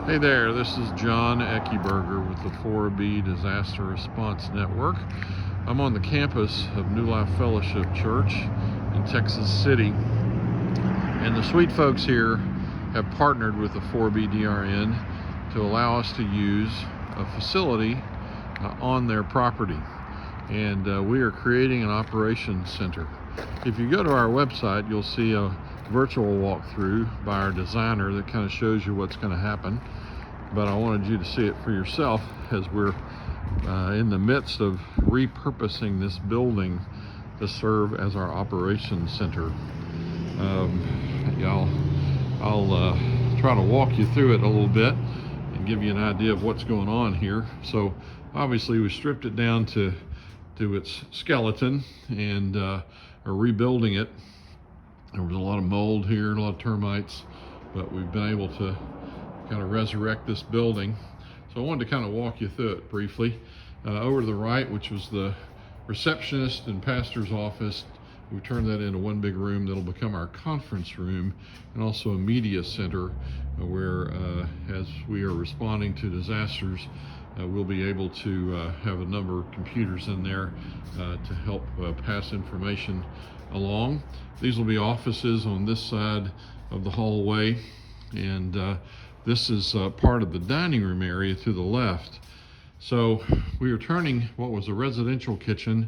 Hey there, this is John Eckeberger with the 4B Disaster Response Network. I'm on the campus of New Life Fellowship Church in Texas City, and the sweet folks here have partnered with the 4B DRN to allow us to use a facility on their property, and we are creating an operations center. If you go to our website, you'll see a virtual walkthrough by our designer that kind of shows you what's going to happen, but I wanted you to see it for yourself as we're in the midst of repurposing this building to serve as our operations center. I'll try to walk you through it a little bit and give you an idea of what's going on here. So obviously we stripped it down to its skeleton and are rebuilding it. There was a lot of mold here, a lot of termites, but we've been able to kind of resurrect this building. So I wanted to kind of walk you through it briefly. Over to the right, which was the receptionist and pastor's office, we turned that into one big room that'll become our conference room, and also a media center where as we are responding to disasters, we'll be able to have a number of computers in there to help pass information along. These will be offices on this side of the hallway, and this is part of the dining room area to the left. So we are turning what was a residential kitchen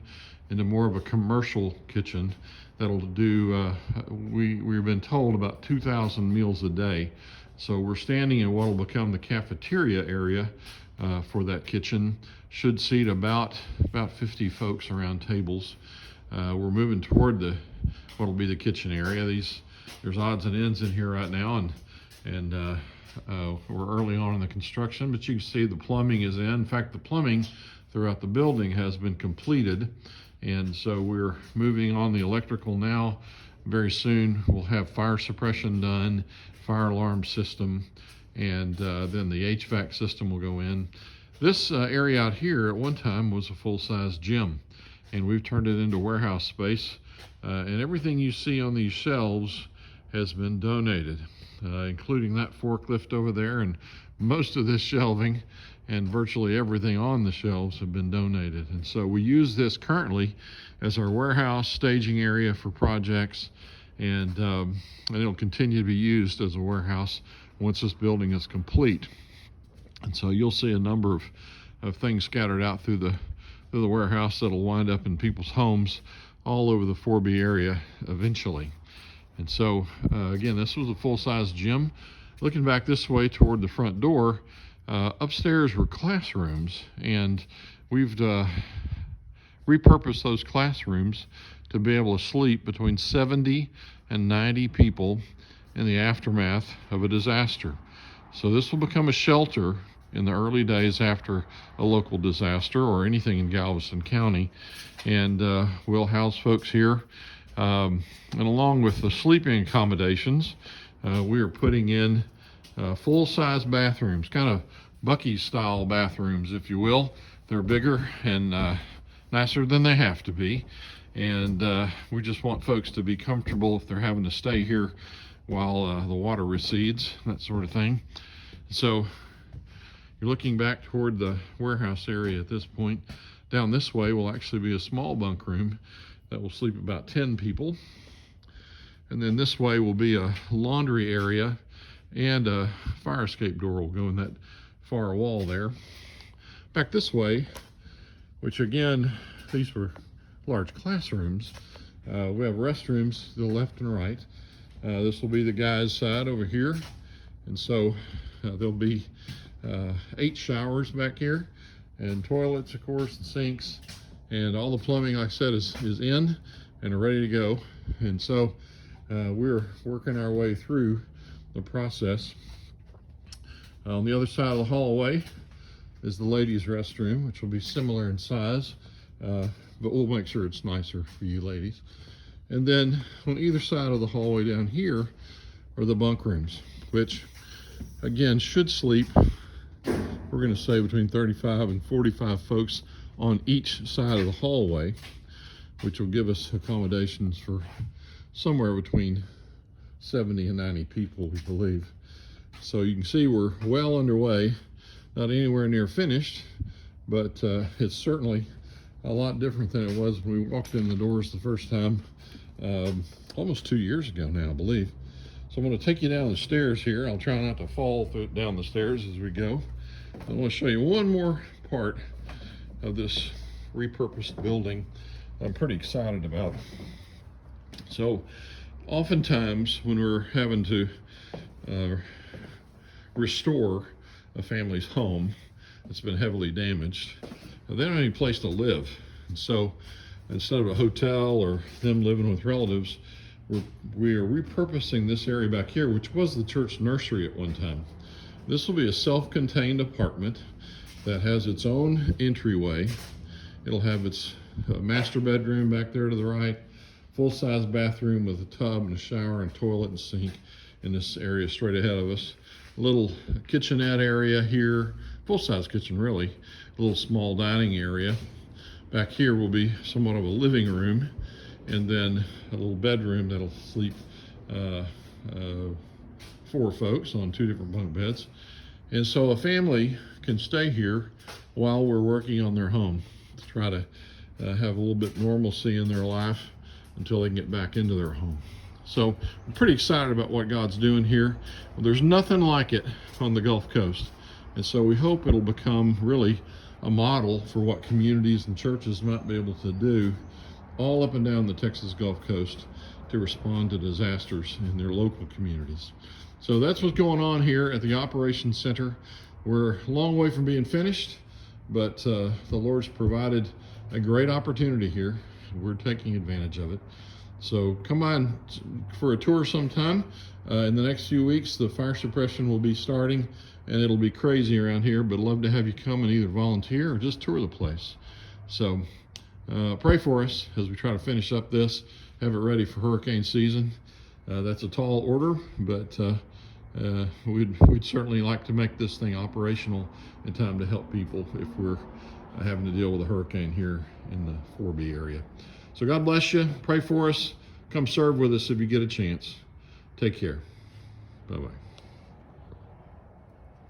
into more of a commercial kitchen that'll do, we've been told, about 2,000 meals a day. So we're standing in what will become the cafeteria area for that kitchen. Should seat about 50 folks around tables. We're moving toward what will be the kitchen area. There's odds and ends in here right now, and we're early on in the construction, but you can see the plumbing is in. In fact, the plumbing throughout the building has been completed, and so we're moving on the electrical now. Very soon we'll have fire suppression done, fire alarm system, and then the HVAC system will go in. This area out here at one time was a full-size gym, and we've turned it into warehouse space, and everything you see on these shelves has been donated, including that forklift over there, and most of this shelving and virtually everything on the shelves have been donated. And so we use this currently as our warehouse staging area for projects, and it'll continue to be used as a warehouse once this building is complete. And so you'll see a number of things scattered out through the warehouse that'll wind up in people's homes all over the 4B area eventually. And so again, this was a full-size gym. Looking back this way toward the front door, upstairs were classrooms, and we've repurposed those classrooms to be able to sleep between 70 and 90 people in the aftermath of a disaster. So this will become a shelter in the early days after a local disaster or anything in Galveston County, and we'll house folks here. And along with the sleeping accommodations, we are putting in full-size bathrooms, kind of Buc-ee-style bathrooms, if you will. They're bigger and nicer than they have to be, and we just want folks to be comfortable if they're having to stay here while the water recedes, that sort of thing. So you're looking back toward the warehouse area at this point. Down this way will actually be a small bunk room that will sleep about 10 people. And then this way will be a laundry area, and a fire escape door will go in that far wall there. Back this way, which again, these were large classrooms. We have restrooms to the left and right. This will be the guys' side over here. And so there'll be 8 showers back here, and toilets, of course, and sinks, and all the plumbing, like I said, is in and are ready to go. And so we're working our way through the process. On the other side of the hallway is the ladies' restroom, which will be similar in size, but we'll make sure it's nicer for you ladies. And then on either side of the hallway down here are the bunk rooms, which again should sleep, we're going to say, between 35 and 45 folks on each side of the hallway, which will give us accommodations for somewhere between 70 and 90 people, we believe. So you can see we're well underway, not anywhere near finished, but it's certainly a lot different than it was when we walked in the doors the first time, almost 2 years ago now, I believe. So I'm going to take you down the stairs here. I'll try not to fall down the stairs as we go. I want to show you one more part of this repurposed building I'm pretty excited about. So oftentimes when we're having to restore a family's home that's been heavily damaged, they don't have any place to live. And so instead of a hotel or them living with relatives, we are repurposing this area back here, which was the church nursery at one time. This will be a self-contained apartment that has its own entryway. It'll have its master bedroom back there to the right, full-size bathroom with a tub and a shower and toilet and sink in this area straight ahead of us. A little kitchenette area here, full-size kitchen really, a little small dining area. Back here will be somewhat of a living room, and then a little bedroom that'll sleep 4 folks on 2 different bunk beds. And so a family can stay here while we're working on their home to try to have a little bit normalcy in their life until they can get back into their home. So I'm pretty excited about what God's doing here. Well, there's nothing like it on the Gulf Coast. And so we hope it'll become really a model for what communities and churches might be able to do all up and down the Texas Gulf Coast to respond to disasters in their local communities. So that's what's going on here at the Operations Center. We're a long way from being finished, but the Lord's provided a great opportunity here. We're taking advantage of it. So come on for a tour sometime. In the next few weeks, the fire suppression will be starting, and it'll be crazy around here, but I'd love to have you come and either volunteer or just tour the place. So pray for us as we try to finish up this, have it ready for hurricane season. That's a tall order, but we'd certainly like to make this thing operational in time to help people if we're having to deal with a hurricane here in the 4B area. So God bless you. Pray for us. Come serve with us if you get a chance. Take care. Bye-bye.